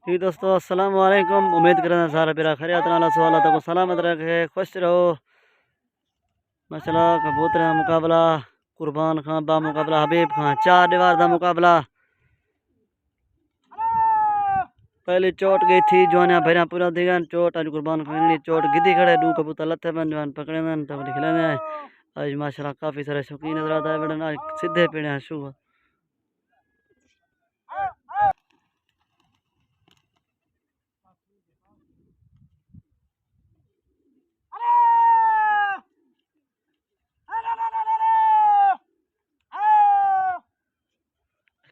जी दोस्तों अस्सलाम वालेकुम। उम्मीद करना सारा मेरा खैरियत नाला सवाल को सलामत रखे, खुश रहो। माशाल्लाह कबूतर का मुकाबला, कुर्बान खां बा मुकाबला हबीब खां, 4 दीवार का मुकाबला। पहली चोट गई थी जवानिया भरिया पूरा दिगन चोट आज कुर्बान खां चोट गिद्दी खड़े दू कबूतर लथे बन जवान पकड़े तब खिलाने आज माशाल्लाह काफ़ी सारे शौकीन नजर आता है बड़न आज सीधे पीड़े हैं शुभ।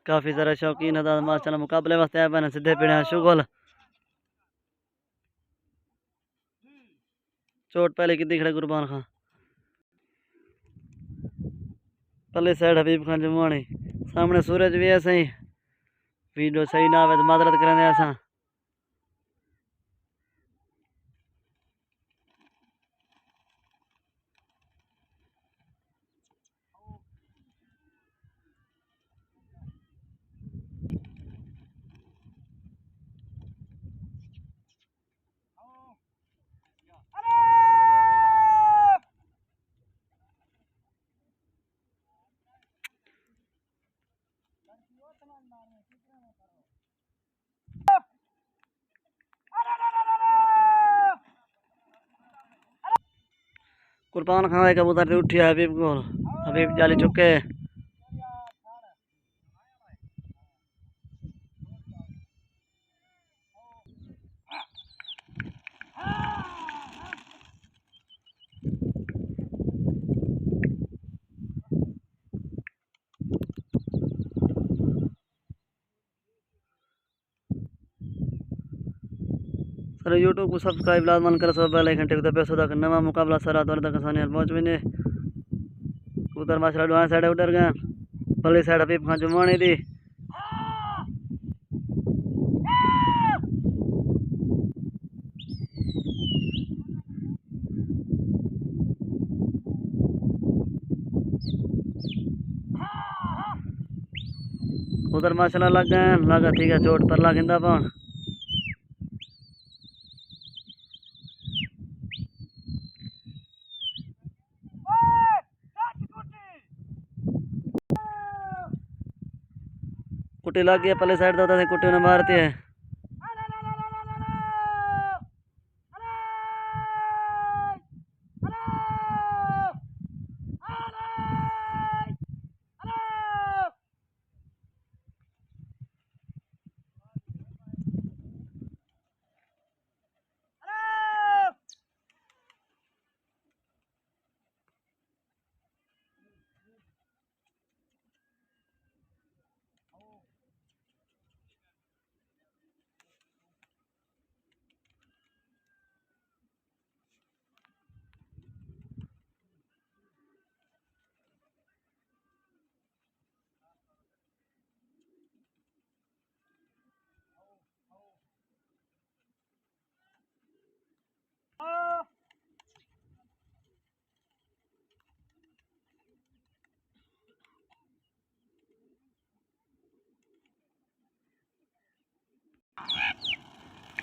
काफ़ी सारे शौकीन है माशाल्लाह मुकाबले वास्ते आए बने सीधे पीड़े हैं शुगल। चोट पहले गिद्दी खड़े कुर्बान खां, पल्ले साइड हबीब खान जमुआनी, सामने सूरज भी है सही। वीडियो सही ना आवे तो माजरत करें असा। कुर्बान खां कबूतर से उठी हबीब को, हबीब जाली चुके। सर यूट्यूब को सब्सक्राइब लाजमन कर, सब बेल आइकन टिक दबे सदा नवा मुकाबला सारा दौर तक आसानी पहुंच भी ने। कबूतर माशाल्लाह दुआ साइड उधर गए, पल्ली साइड हबीब खान जुमानी दी। उधर माशाल्लाह लग गए लगा ठीक है चोट पर लागिंदा पान। कुटी लग गई पल्ले साइड दादा कुटी ने मारती है।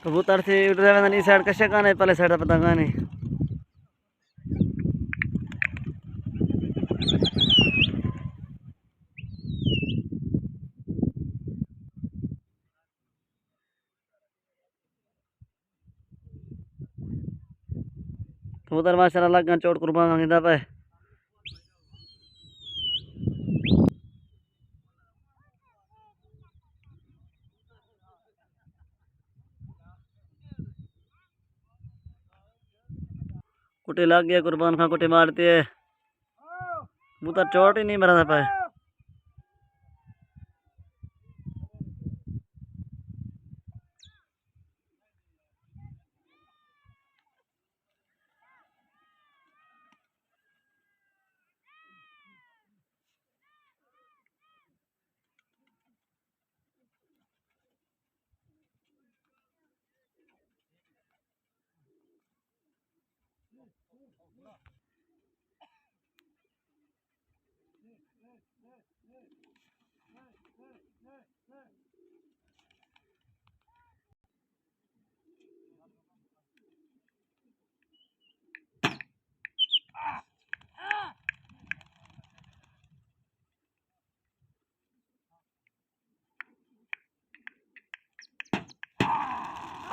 कबूतर से उड़ रहे नी साइड कशे का नहीं पहले साइड पता का नहीं। कबूतर माशाल्लाह लग गए चोट कुर्बान खां पे। कुटी लग गया कुर्बान खां कुटी मारती है, कबूतर चोट ही नहीं मरा था पाए।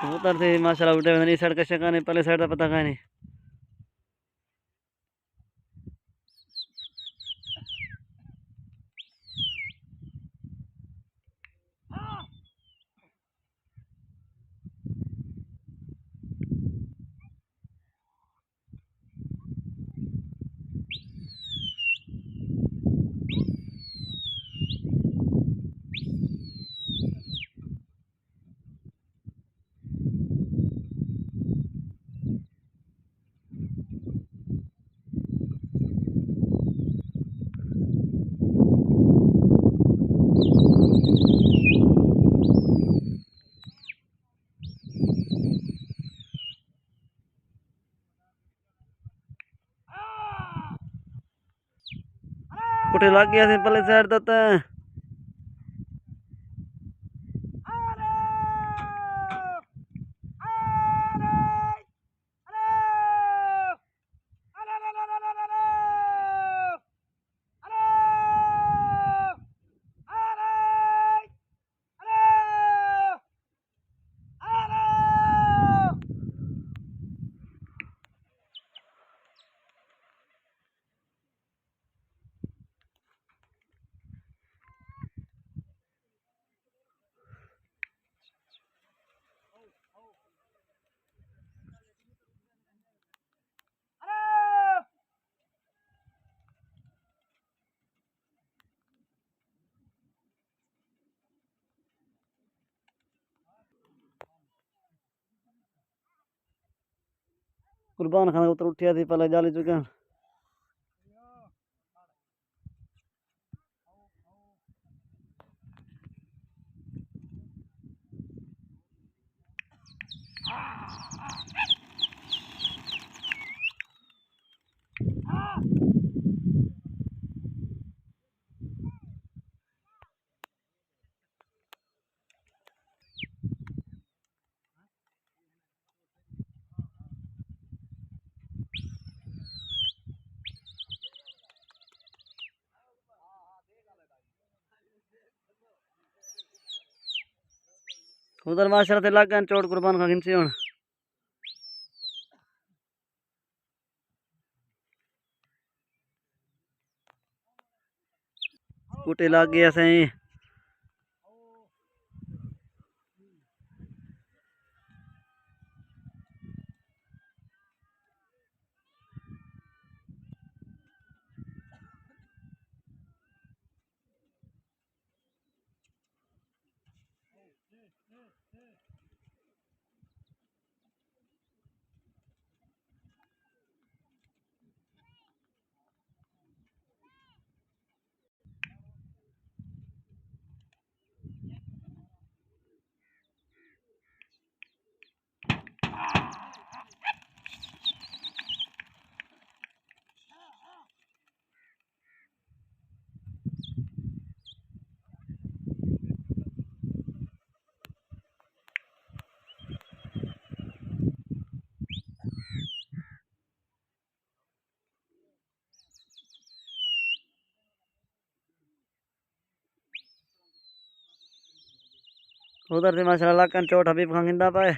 कबूतर थे माशाल्लाह उठे हुए साइड का शका नहीं पहले साइड का पता का नहीं उठे लग गया पहले साइड देता है कुर्बान खान उतर उठिया थी पहले जाली चुका उधर माशाल्लाह से लग गए चोट कुर्बान खान खिंची हूं उठे लग गया सही उधर से माशाल्लाह लग गए चोट हबीब खान खिंदा पाए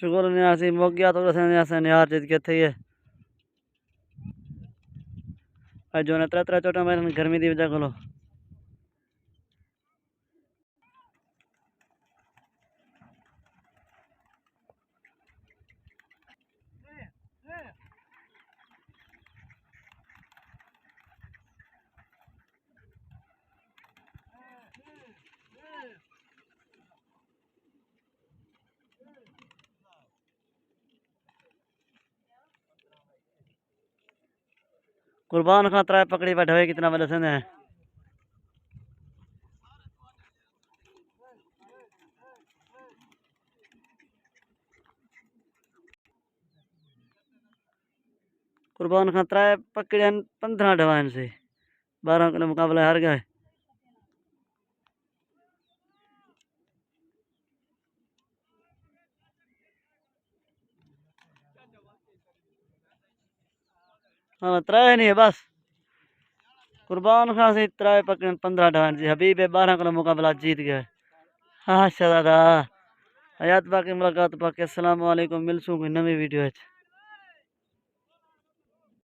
शुक्र ने आसी मुक गया तो असें यार जित के थे जो ने त्रै त्रै चोटां मारन गर्मी की वजह को कुर्बान खां त्रै पकड़ी बैठे हुए कितना बड़े से कुर्बान खां त्रै पकड़े 15 डवाइन से 12 किलो मुकाबला हार गए। हाँ त्रै नहीं है बस कुर्बान खां से त्रै पकड़े 15 डवाइन से हबीब 12 किलो मुकाबला जीत गए। हाँ अच्छा दादा हयात बाकी मुलाकात बाकी अस्सलाम वालेकुम मिलसूँ कोई नवी वीडियो है।